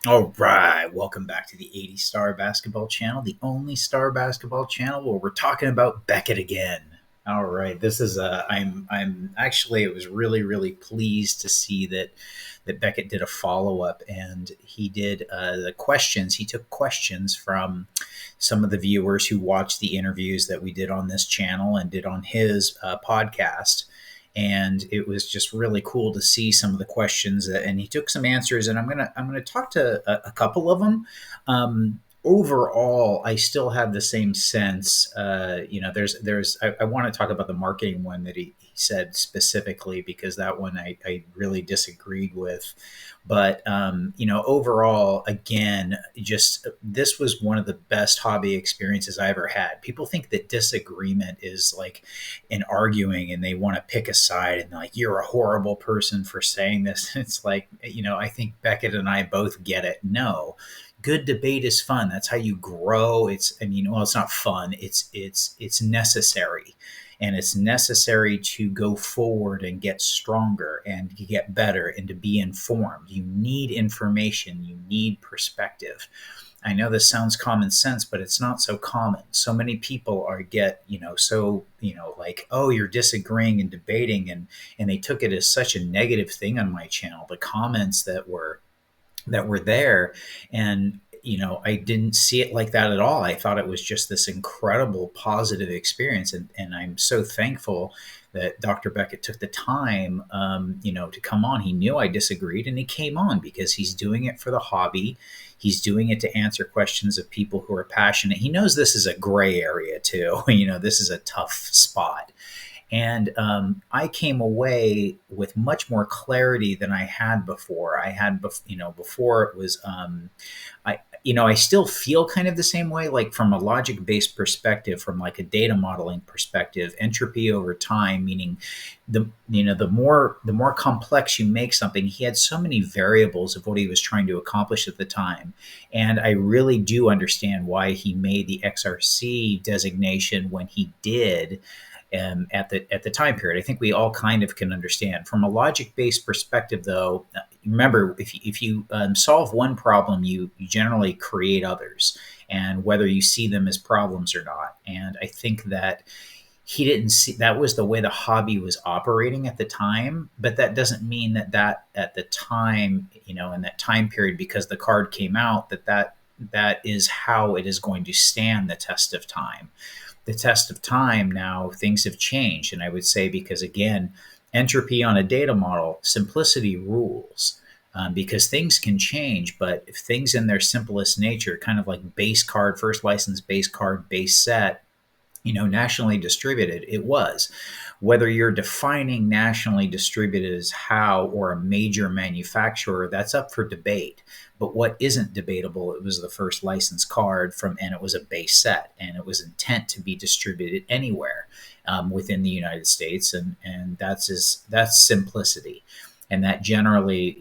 All right, welcome back to the 80 Star Basketball Channel, the only star basketball channel where we're talking about Beckett again. All right, this is I'm actually it was really pleased to see that Beckett did a follow up and he did the questions. He took questions from some of the viewers who watched the interviews that we did on this channel and did on his podcast, and it was just really cool to see some of the questions and he took some answers, and I'm gonna talk to a couple of them. Overall, I still have the same sense. I want to talk about the marketing one that he said specifically, because that one I really disagreed with. But overall, again, just this was one of the best hobby experiences I ever had. People think that disagreement is like in arguing, and they want to pick a side and like, you're a horrible person for saying this. It's like, I think Beckett and I both get it. No, good debate is fun. That's how you grow. Well, it's not fun. It's necessary. And it's necessary to go forward and get stronger and to get better and to be informed. You need information. You need perspective. I know this sounds common sense, but it's not so common. So many people like, oh, you're disagreeing and debating, and they took it as such a negative thing on my channel. The comments that were there, and I didn't see it like that at all. I thought it was just this incredible positive experience, and I'm so thankful that Dr. Beckett took the time, to come on. He knew I disagreed, and he came on because he's doing it for the hobby. He's doing it to answer questions of people who are passionate. He knows this is a gray area too. This is a tough spot. And I came away with much more clarity than I had before. Before it was, I still feel kind of the same way, like from a logic based perspective, from like a data modeling perspective, entropy over time, meaning the more complex you make something. He had so many variables of what he was trying to accomplish at the time. And I really do understand why he made the XRC designation when he did, at the time period. I think we all kind of can understand. From a logic based perspective, though, remember, if you solve one problem, you generally create others, and whether you see them as problems or not. And I think that he didn't see that was the way the hobby was operating at the time. But that doesn't mean that at the time, in that time period, because the card came out, that is how it is going to stand the test of time. The test of time now, things have changed. And I would say, because again, entropy on a data model, simplicity rules. Because things can change, but if things in their simplest nature, kind of like base card, first license, base card, base set, nationally distributed, it was. Whether you're defining nationally distributed as how, or a major manufacturer, that's up for debate. But what isn't debatable, it was the first license card and it was a base set, and it was intent to be distributed anywhere within the United States, and that's simplicity. And that generally,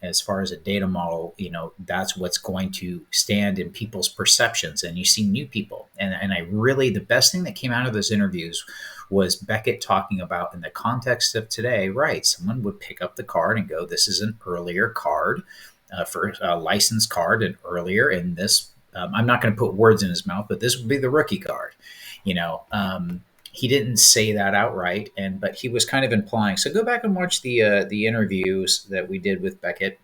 as far as a data model, that's what's going to stand in people's perceptions. And you see new people, and I really, the best thing that came out of those interviews was Beckett talking about, in the context of today, right? Someone would pick up the card and go, "This is an earlier card, for a license card, and earlier in this." I'm not going to put words in his mouth, but this would be the rookie card. You know, he didn't say that outright, but he was kind of implying. So go back and watch the interviews that we did with Beckett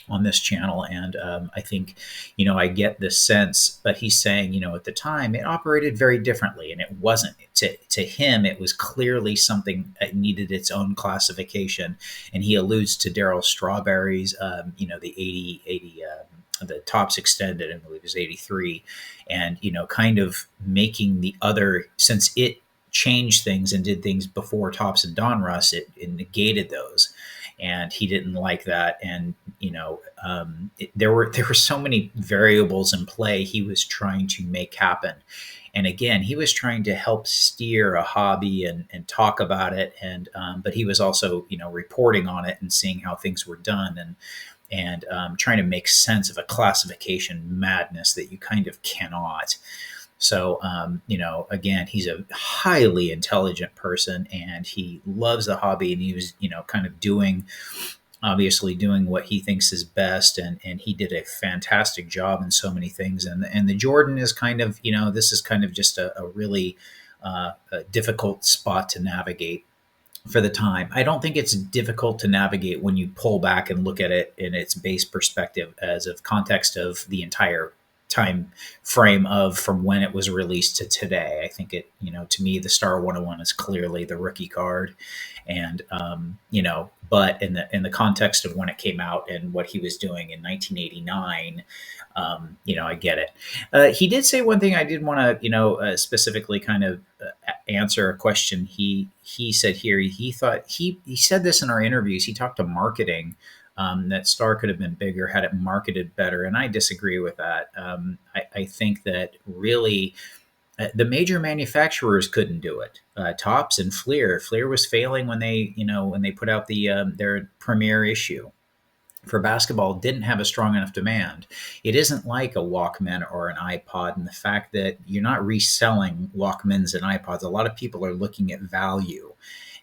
on this channel, and I think, I get this sense. But he's saying, at the time it operated very differently, and it wasn't to him. It was clearly something that needed its own classification, and he alludes to Daryl Strawberry's, the 80. The tops extended, I believe, is 83, and kind of making the other, since it changed things and did things before Tops and Donruss, it negated those, and he didn't like that. And there were so many variables in play he was trying to make happen. And again, he was trying to help steer a hobby and talk about it, and but he was also reporting on it and seeing how things were done, and trying to make sense of a classification madness that you kind of cannot. So, again, he's a highly intelligent person, and he loves the hobby, and he was, kind of doing obviously doing what he thinks is best, and he did a fantastic job in so many things. And the Jordan is kind of, this is kind of just a really a difficult spot to navigate for the time. I don't think it's difficult to navigate when you pull back and look at it in its base perspective as of context of the entire time frame of from when it was released to today. I think it, to me, the Star 101 is clearly the rookie card. And, but in the context of when it came out and what he was doing in 1989, I get it. He did say one thing I did want to, specifically kind of answer a question he said here. He thought he said this in our interviews. He talked to marketing, that Star could have been bigger had it marketed better, and I disagree with that. I think that really the major manufacturers couldn't do it. Topps and Fleer. Fleer was failing when they put out their premiere issue for basketball, didn't have a strong enough demand. It isn't like a Walkman or an iPod, and the fact that you're not reselling Walkmans and iPods. A lot of people are looking at value,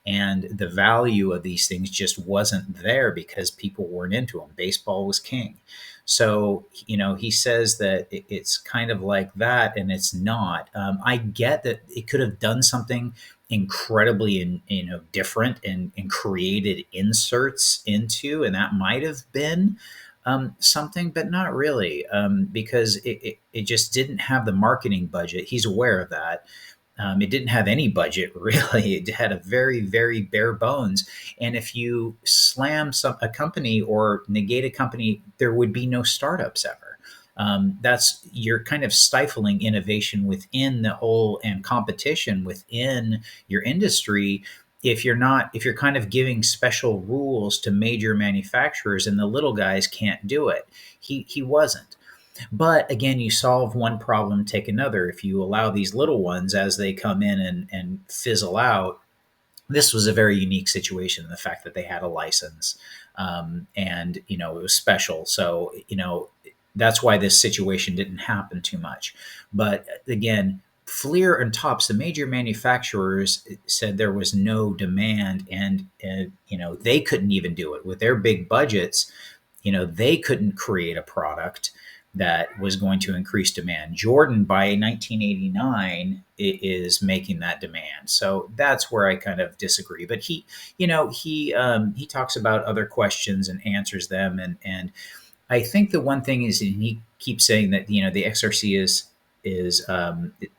and the value of these things just wasn't there because people weren't into them. Baseball was king. So, he says that it's kind of like that, and it's not. I get that it could have done something incredibly different and created inserts into, and that might have been something, but not really, because it just didn't have the marketing budget. He's aware of that. It didn't have any budget really. It had a very, very bare bones. And if you slam a company or negate a company, there would be no startups ever. You're kind of stifling innovation within the whole and competition within your industry if you're kind of giving special rules to major manufacturers and the little guys can't do it. He wasn't. But again, you solve one problem, take another. If you allow these little ones as they come in and fizzle out, this was a very unique situation. The fact that they had a license, and it was special. So that's why this situation didn't happen too much. But again, Fleer and Topps, the major manufacturers, said there was no demand, and they couldn't even do it with their big budgets. They couldn't create a product that was going to increase demand. Jordan, by 1989, is making that demand. So that's where I kind of disagree. But he talks about other questions and answers them, and I think the one thing is, and he keeps saying that the XRC is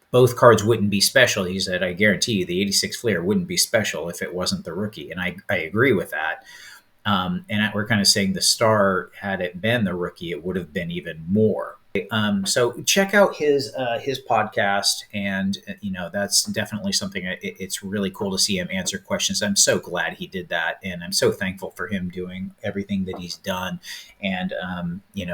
both cards wouldn't be special. He said, I guarantee you the 86 Fleer wouldn't be special if it wasn't the rookie. And I agree with that. And we're kind of saying the Star, had it been the rookie, it would have been even more. So check out his podcast, and that's definitely something. It's really cool to see him answer questions. I'm so glad he did that, and I'm so thankful for him doing everything that he's done, and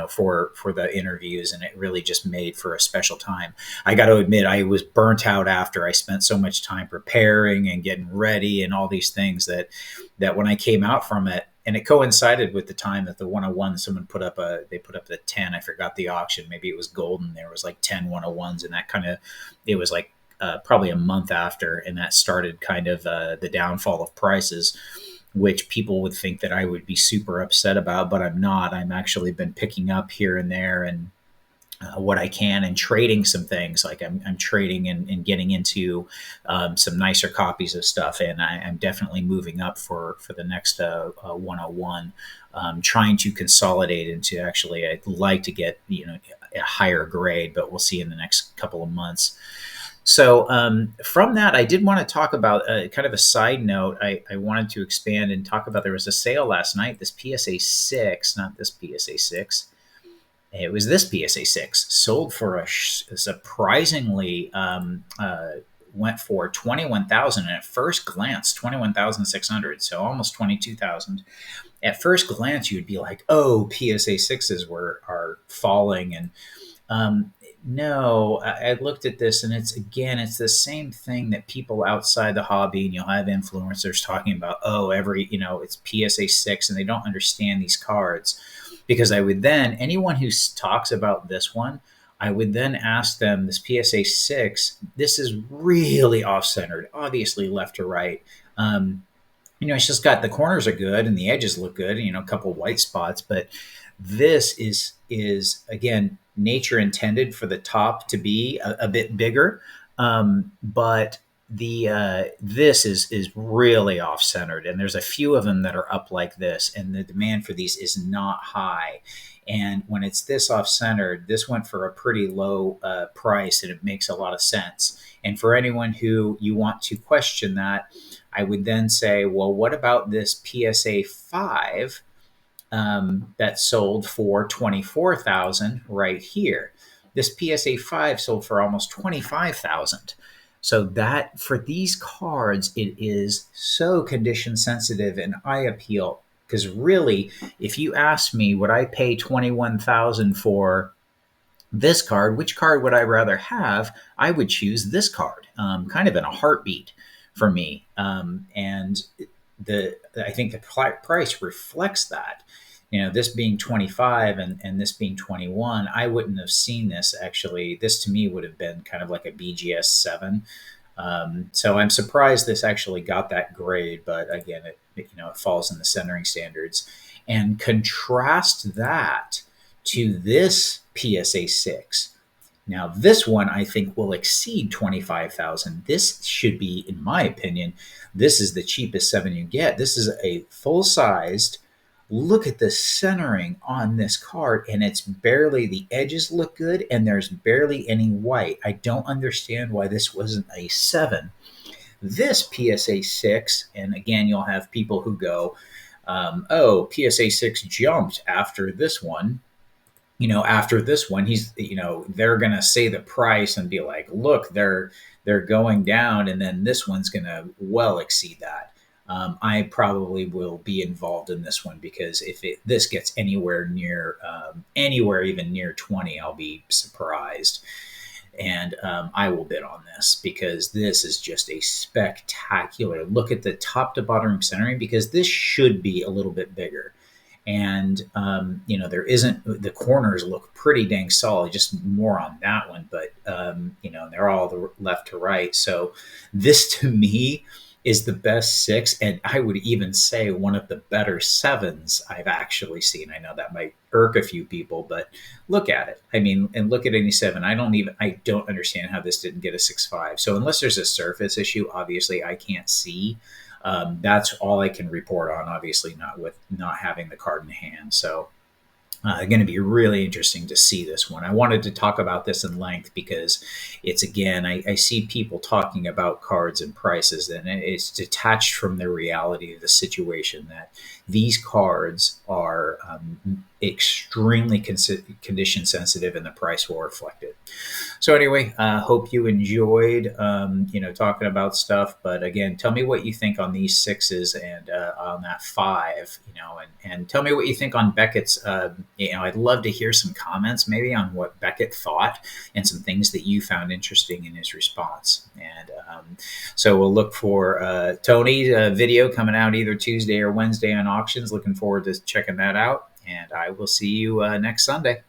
for the interviews. And it really just made for a special time. I got to admit, I was burnt out after I spent so much time preparing and getting ready and all these things that when I came out from it. And it coincided with the time that the 101, someone put up the 10. I forgot the auction. Maybe it was golden. There was like 10 101s, and it was like probably a month after. And that started kind of the downfall of prices, which people would think that I would be super upset about, but I'm not. I'm actually been picking up here and there, and what I can, and trading some things. Like I'm trading and getting into some nicer copies of stuff, and I'm definitely moving up for the next 101, trying to consolidate into, actually I'd like to get a higher grade, but we'll see in the next couple of months. So from that, I did want to talk about kind of a side note. I wanted to expand and talk about, there was a sale last night, this PSA 6, not this PSA 6. It was this PSA 6, sold for a surprisingly, went for 21,000, and at first glance 21,600, so almost 22,000. At first glance, you'd be like, oh, PSA 6s are falling, and no, I looked at this, and it's the same thing that people outside the hobby, and you'll have influencers talking about, oh, it's PSA 6, and they don't understand these cards. Because I would then, anyone who talks about this one, I would then ask them, this PSA 6, this is really off-centered, obviously left to right. It's just got, the corners are good and the edges look good, a couple white spots, but this is again, nature intended for the top to be a bit bigger, but the this is really off centered, and there's a few of them that are up like this, and the demand for these is not high. And when it's this off centered, this went for a pretty low price, and it makes a lot of sense. And for anyone who you want to question that, I would then say, well, what about this PSA 5 that sold for 24,000 right here? This PSA 5 sold for almost 25,000. So that, for these cards, it is so condition sensitive and eye appeal. Because really, if you ask me, would I pay 21,000 for this card, which card would I rather have? I would choose this card, kind of in a heartbeat for me. And I think the price reflects that. This being 25 and this being 21, I wouldn't have seen this actually. This to me would have been kind of like a BGS 7. So I'm surprised this actually got that grade, but again, it falls in the centering standards. And contrast that to this PSA 6. Now, this one I think will exceed 25,000. This should be, in my opinion, this is the cheapest 7 you get. This is a full-sized. Look at the centering on this card, and it's barely, the edges look good, and there's barely any white. I don't understand why this wasn't a 7. This PSA 6, and again, you'll have people who go, oh, PSA 6 jumped after this one. After this one, they're going to say the price and be like, look, they're going down. And then this one's going to well exceed that. I probably will be involved in this one, because if this gets anywhere even near 20, I'll be surprised. And I will bid on this, because this is just a spectacular look at the top to bottom centering, because this should be a little bit bigger. And there isn't, the corners look pretty dang solid, just more on that one, but they're all the left to right. So this to me is the best 6, and I would even say one of the better 7s I've actually seen. I know that might irk a few people, but look at it. I mean, and look at any 7. I don't understand how this didn't get a 6.5. So unless there's a surface issue, obviously I can't see. That's all I can report on, obviously not having the card in hand. So going to be really interesting to see this one. I wanted to talk about this in length because it's, again, I see people talking about cards and prices, and it's detached from the reality of the situation, that these cards are extremely condition sensitive, and the price will reflect it. So anyway, hope you enjoyed, talking about stuff. But again, tell me what you think on these 6s and on that 5, and tell me what you think on Beckett's. I'd love to hear some comments maybe on what Beckett thought and some things that you found interesting in his response. And so we'll look for Tony's video coming out either Tuesday or Wednesday on auctions. Looking forward to checking that out. And I will see you next Sunday.